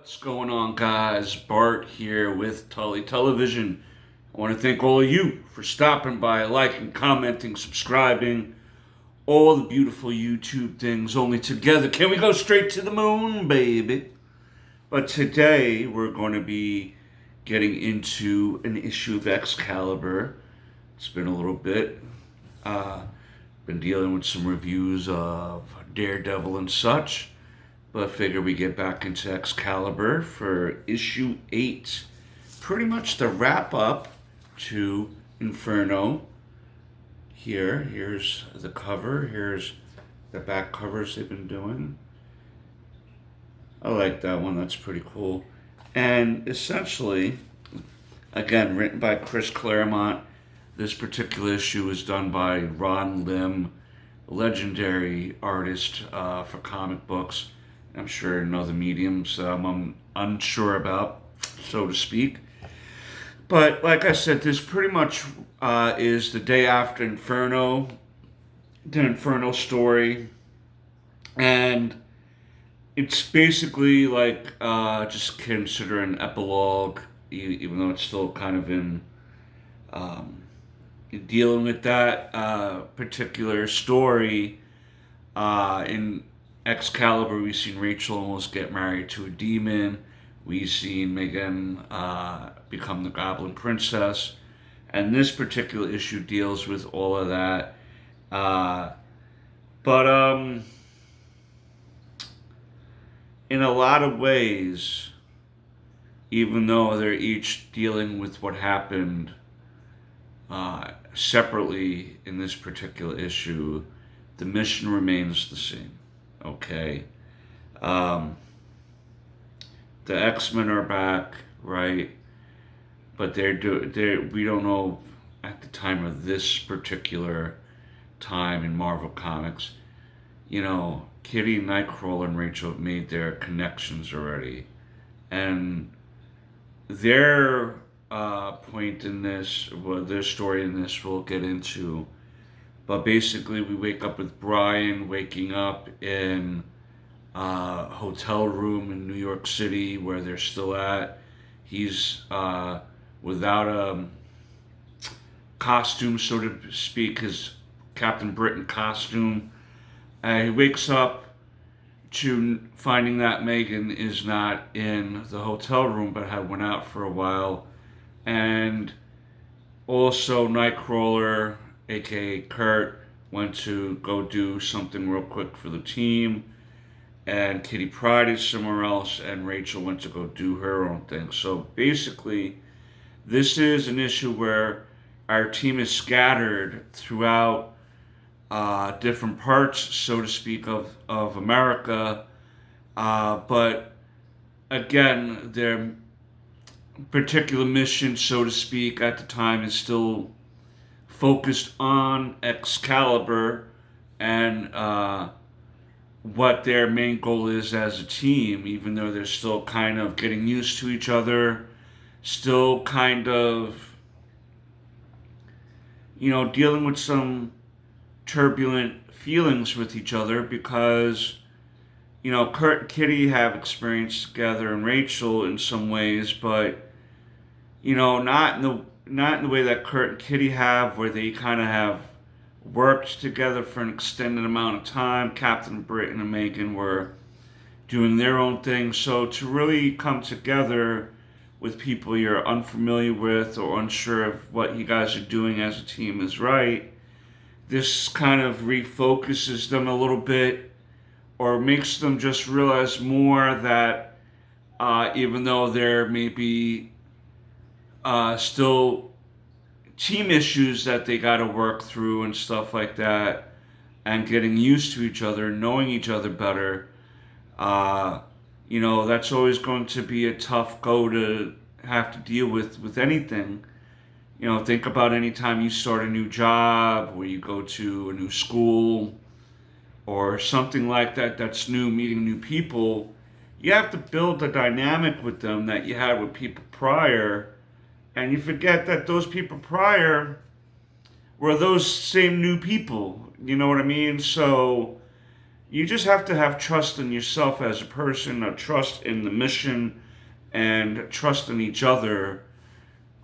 What's going on, guys? Bart here with Tully Television. I want to thank all of you for stopping by, liking, commenting, subscribing, all the beautiful YouTube things. Only together can we go straight to the moon, baby. But today we're going to be getting into an issue of Excalibur. It's been a little bit. Uh, been dealing with some reviews of Daredevil and such. But figure we get back into Excalibur for issue 8. Pretty much the wrap up to Inferno. Here's the cover. Here's the back covers they've been doing. I like that one. That's pretty cool. And essentially, again, written by Chris Claremont. This particular issue is done by Ron Lim, legendary artist for comic books. I'm sure in other mediums I'm unsure about, so to speak. But like I said, this pretty much is the day after Inferno, the Inferno story, and it's basically like just consider an epilogue, even though it's still kind of in um, dealing with that particular story. In Excalibur, we've seen Rachel almost get married to a demon. We've seen Megan become the Goblin Princess. And this particular issue deals with all of that. Uh, but in a lot of ways, even though they're each dealing with what happened separately in this particular issue, the mission remains the same. Okay. Um, the X-Men are back, right? But we don't know at the time of this particular time in Marvel Comics. Kitty, Nightcrawler, and Rachel have made their connections already, and their point in this, well, their story in this, we'll get into. But basically, we wake up with Brian waking up in a hotel room in New York City where they're still at. He's without a costume, so to speak, his Captain Britain costume. He wakes up to finding that Megan is not in the hotel room but had went out for a while. And also Nightcrawler, aka Kurt, went to go do something real quick for the team, and Kitty Pryde is somewhere else, and Rachel went to go do her own thing. So basically, this is an issue where our team is scattered throughout different parts, so to speak, of America. But again, their particular mission, so to speak, at the time is still focused on Excalibur and what their main goal is as a team, even though they're still kind of getting used to each other, still kind of, dealing with some turbulent feelings with each other because, Kurt and Kitty have experience together and Rachel in some ways, but, not in the way that Kurt and Kitty have, where they kind of have worked together for an extended amount of time. Captain Britain and Megan were doing their own thing. So to really come together with people you're unfamiliar with or unsure of what you guys are doing as a team is right, this kind of refocuses them a little bit or makes them just realize more that even though there may be still team issues that they got to work through and stuff like that, and getting used to each other, knowing each other better, that's always going to be a tough go to have to deal with anything. Think about any time you start a new job, or you go to a new school, or something like that that's new, meeting new people. You have to build a dynamic with them that you had with people prior, and you forget that those people prior were those same new people. You know what I mean? So you just have to have trust in yourself as a person, a trust in the mission, and trust in each other.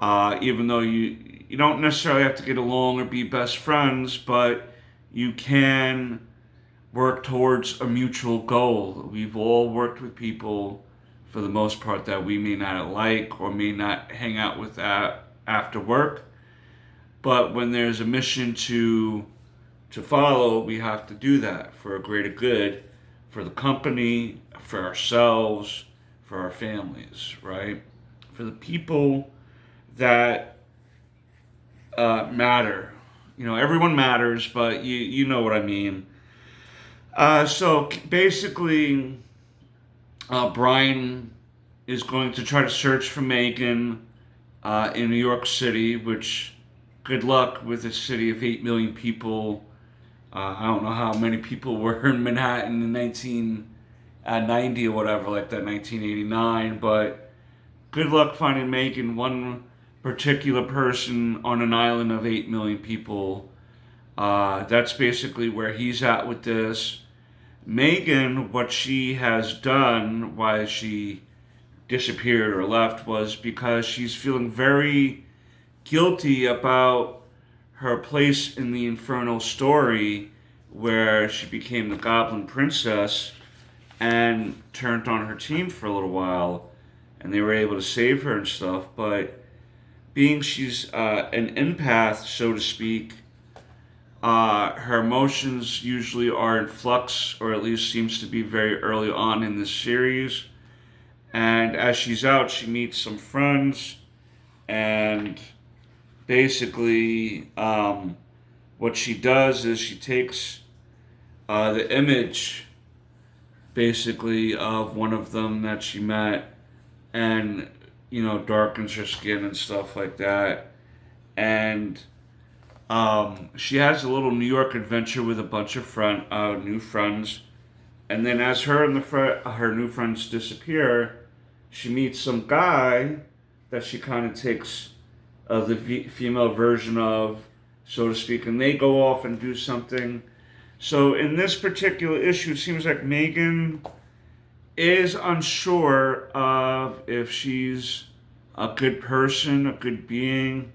Even though you don't necessarily have to get along or be best friends, but you can work towards a mutual goal. We've all worked with people for the most part that we may not like or may not hang out with after work. But when there's a mission to follow, we have to do that for a greater good, for the company, for ourselves, for our families, right? For the people that matter. Everyone matters, but you know what I mean. So basically, Brian is going to try to search for Megan in New York City, which, good luck with a city of 8 million people. I don't know how many people were in Manhattan in 1990 or whatever, like that, 1989, but good luck finding Megan, one particular person on an island of 8 million people. That's basically where he's at with this. Megan, what she has done, why she disappeared or left, was because she's feeling very guilty about her place in the Inferno story, where she became the Goblin Princess and turned on her team for a little while, and they were able to save her and stuff. But being she's an empath, so to speak, her emotions usually are in flux, or at least seems to be very early on in this series. And as she's out, she meets some friends, and basically, what she does is she takes the image, basically, of one of them that she met, and darkens her skin and stuff like that. And she has a little New York adventure with a bunch of new friends, and then as her and her new friends disappear, she meets some guy that she kind of takes the female version of, so to speak, and they go off and do something. So in this particular issue, it seems like Megan is unsure of if she's a good person, a good being,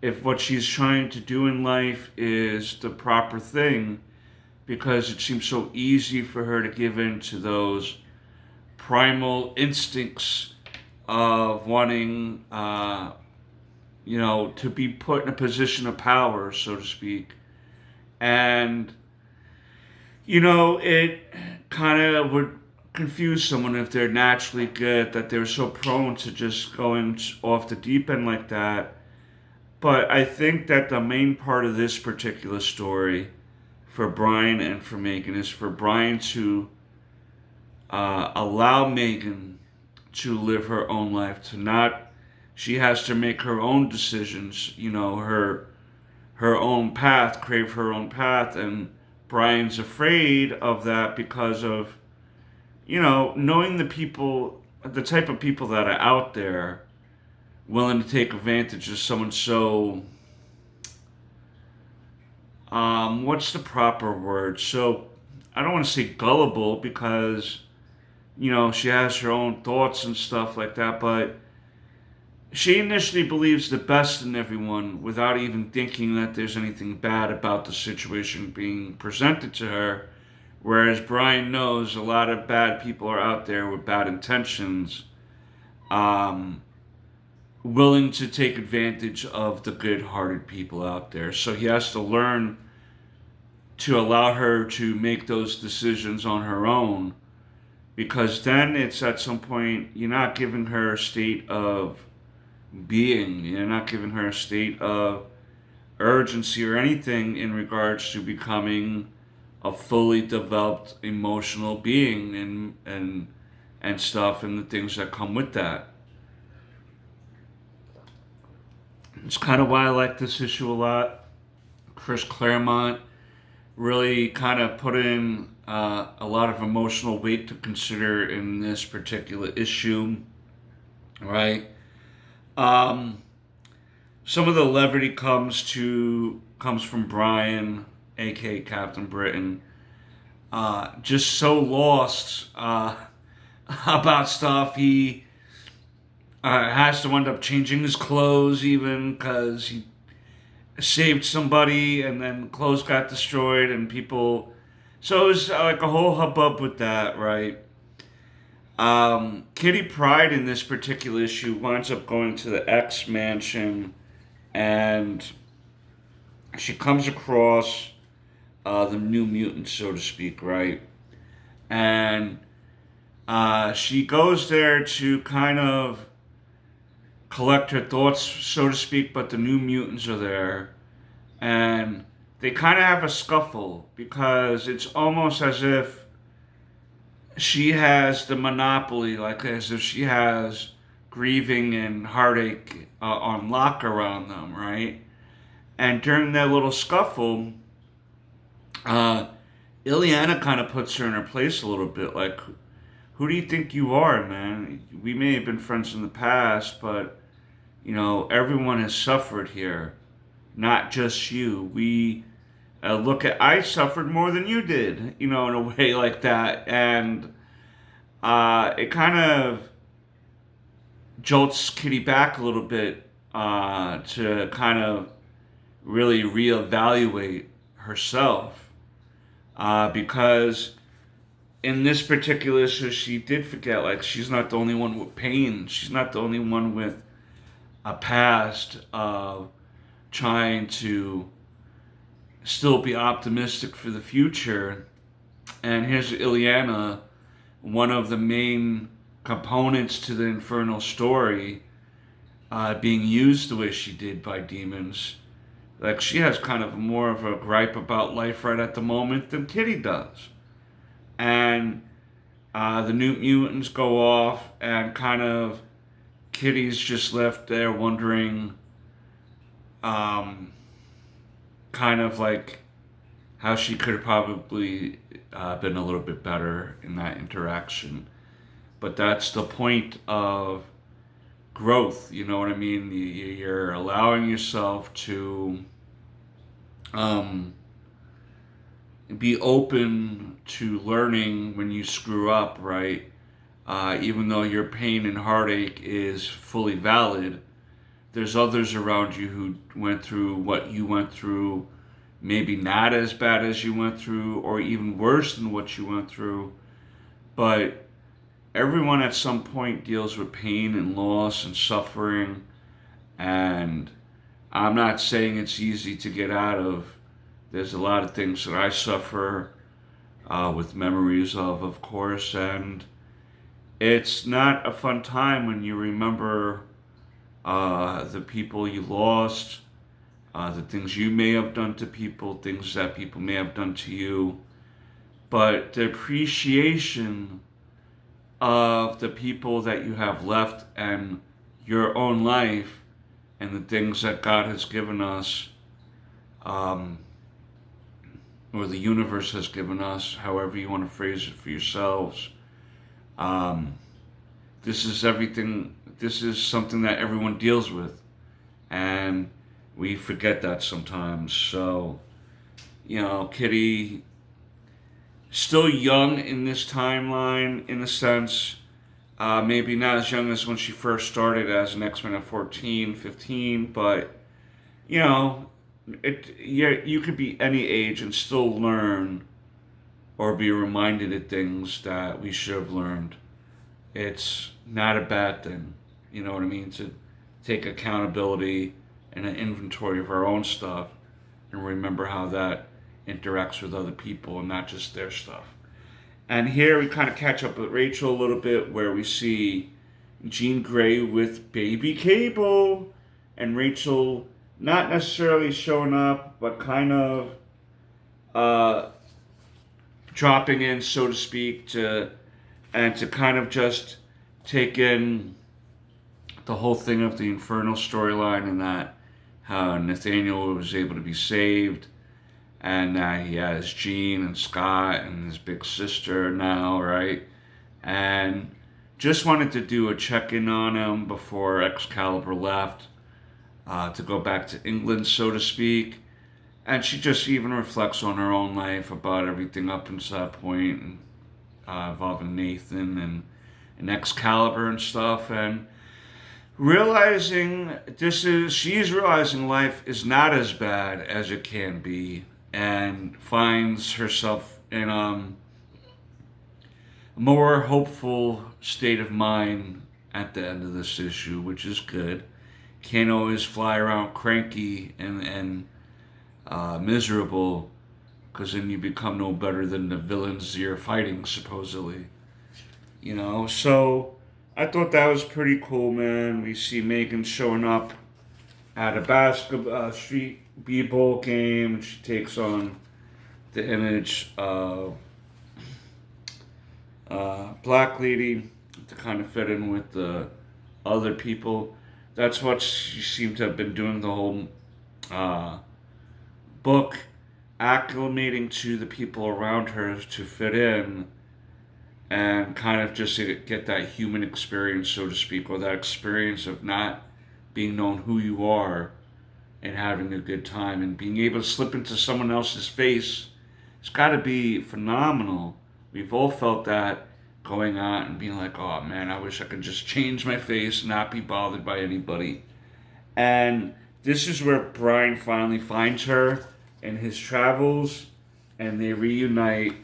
if what she's trying to do in life is the proper thing, because it seems so easy for her to give in to those primal instincts of wanting, to be put in a position of power, so to speak. And, it kind of would confuse someone if they're naturally good, that they're so prone to just going off the deep end like that. But I think that the main part of this particular story for Brian and for Megan is for Brian to allow Megan to live her own life, to not, she has to make her own decisions, her own path, crave her own path, and Brian's afraid of that because of, knowing the type of people that are out there willing to take advantage of someone so, what's the proper word? So, I don't want to say gullible because, she has her own thoughts and stuff like that, but she initially believes the best in everyone without even thinking that there's anything bad about the situation being presented to her. Whereas Brian knows a lot of bad people are out there with bad intentions, willing to take advantage of the good-hearted people out there. So he has to learn to allow her to make those decisions on her own, because then it's at some point you're not giving her a state of being, you're not giving her a state of urgency or anything in regards to becoming a fully developed emotional being and stuff, and the things that come with that. It's kind of why I like this issue a lot. Chris Claremont really kind of put in a lot of emotional weight to consider in this particular issue, right? Some of the levity comes from Brian, aka Captain Britain. just so lost about stuff. He has to end up changing his clothes even because he saved somebody and then clothes got destroyed and people. So it was like a whole hubbub with that, right? Kitty Pryde in this particular issue winds up going to the X mansion and she comes across the New Mutants, so to speak, right? And she goes there to kind of collect her thoughts, so to speak, but the New Mutants are there. And they kind of have a scuffle because it's almost as if she has the monopoly, like as if she has grieving and heartache on lock around them, right? And during that little scuffle, uh, Ileana kind of puts her in her place a little bit. Like, who do you think you are, man? We may have been friends in the past, but everyone has suffered here, not just you. We look at I suffered more than you did, in a way like that, and it kind of jolts Kitty back a little bit to kind of really reevaluate herself because in this particular issue she did forget, like, she's not the only one with pain. She's not the only one with a past of trying to still be optimistic for the future. And here's Ileana, one of the main components to the Infernal story, being used the way she did by demons. Like, she has kind of more of a gripe about life right at the moment than Kitty does. And the New Mutants go off, and kind of Kitty's just left there wondering, kind of like how she could have probably been a little bit better in that interaction. But that's the point of growth, you know what I mean? You're allowing yourself to be open to learning when you screw up, right? Even though your pain and heartache is fully valid, there's others around you who went through what you went through, maybe not as bad as you went through, or even worse than what you went through. But everyone at some point deals with pain and loss and suffering. And I'm not saying it's easy to get out of. There's a lot of things that I suffer with memories of course. And it's not a fun time when you remember the people you lost, the things you may have done to people, things that people may have done to you. But the appreciation of the people that you have left and your own life and the things that God has given us, or the universe has given us, however you want to phrase it for yourselves. This is everything. This is something that everyone deals with, and we forget that sometimes. So, Kitty, still young in this timeline, in a sense. Maybe not as young as when she first started as an X-Men at 14, 15, but, you could be any age and still learn or be reminded of things that we should have learned. It's not a bad thing, you know what I mean, to take accountability and an inventory of our own stuff and remember how that interacts with other people and not just their stuff. And here we kind of catch up with Rachel a little bit, where we see Jean Grey with baby Cable, and Rachel not necessarily showing up, but kind of dropping in, so to speak, to kind of just take in the whole thing of the Infernal storyline, and that how Nathaniel was able to be saved, and that he has Jean and Scott and his big sister now, right? And just wanted to do a check-in on him before Excalibur left to go back to England, so to speak. And she just even reflects on her own life about everything up until that point, and, involving Nathan and Excalibur and stuff, and realizing she's realizing life is not as bad as it can be, and finds herself in a more hopeful state of mind at the end of this issue, which is good. Can't always fly around cranky and miserable, because then you become no better than the villains you're fighting, supposedly. So I thought that was pretty cool, man. We see Megan showing up at a basketball street b-ball game. She takes on the image of Black Lady to kind of fit in with the other people. That's what she seemed to have been doing the whole book, acclimating to the people around her to fit in and kind of just to get that human experience, so to speak, or that experience of not being known who you are and having a good time and being able to slip into someone else's face. It's got to be phenomenal. We've all felt that, going out and being like, oh man, I wish I could just change my face and not be bothered by anybody. And this is where Brian finally finds her in his travels, and they reunite.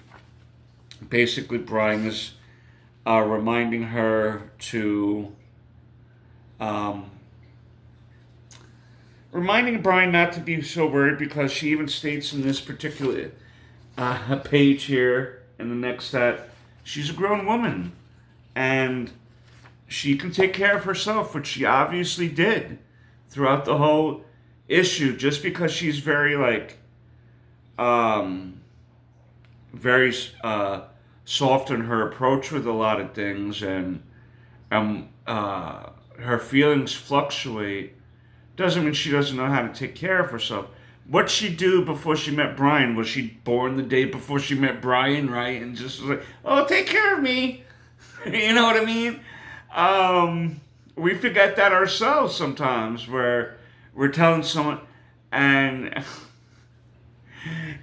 Basically, Brian is reminding her to, reminding Brian not to be so worried, because she even states in this particular page here in the next set, she's a grown woman and she can take care of herself, which she obviously did throughout the whole issue. Just because she's very very soft in her approach with a lot of things, and her feelings fluctuate, doesn't mean she doesn't know how to take care of herself. What'd she do before she met Brian? Was she born the day before she met Brian, right? And just was like, oh, take care of me. You know what I mean? We forget that ourselves sometimes, where we're telling someone, and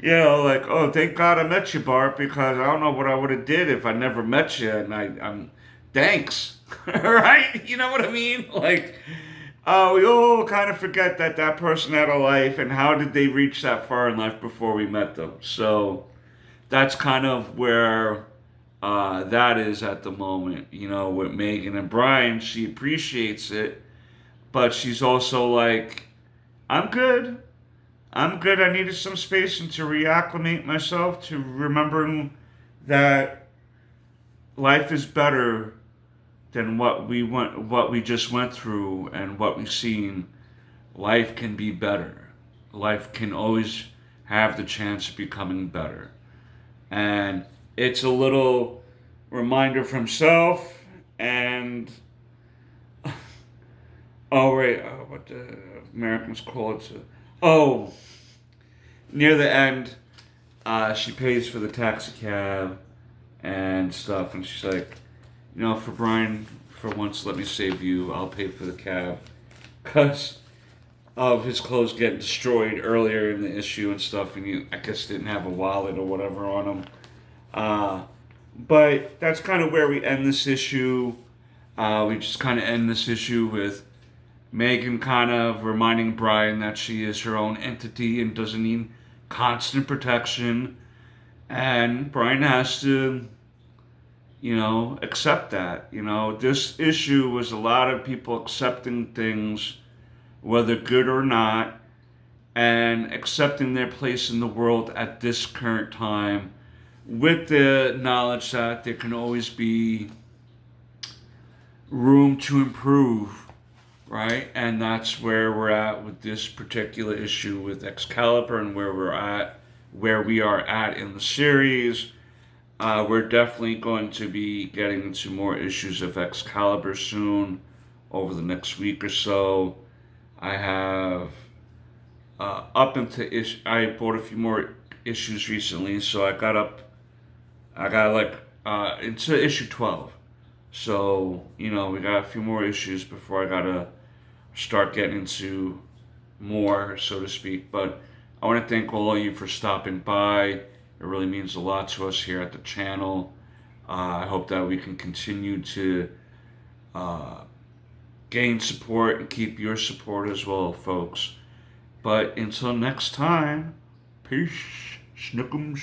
like, oh, thank God I met you, Bart, because I don't know what I would have did if I never met you, and I'm thanks, right? You know what I mean? Like, we all kind of forget that person had a life, and how did they reach that far in life before we met them? So that's kind of where that is at the moment, with Megan and Brian. She appreciates it, but she's also like, I'm good. I needed some space and to reacclimate myself to remembering that life is better than what we just went through and what we've seen. Life can be better. Life can always have the chance of becoming better. And it's a little reminder for himself and what the Americans call it. Near the end, she pays for the taxi cab and stuff, and she's like, for Brian, for once, let me save you. I'll pay for the cab, because of his clothes getting destroyed earlier in the issue and stuff, and he, I guess, didn't have a wallet or whatever on him. But that's kind of where we end this issue. We just kind of end this issue with Megan kind of reminding Brian that she is her own entity and doesn't need constant protection. And Brian has to, accept that. This issue was a lot of people accepting things, whether good or not, and accepting their place in the world at this current time, with the knowledge that there can always be room to improve. Right, and that's where we're at with this particular issue with Excalibur, and where we are at in the series. We're definitely going to be getting into more issues of Excalibur soon, over the next week or so. I have I bought a few more issues recently, so I got into issue 12. So, we got a few more issues before I gotta start getting into more, so to speak. But I want to thank all of you for stopping by. It really means a lot to us here at the channel. I hope that we can continue to gain support and keep your support as well, folks. But until next time, peace, snookums.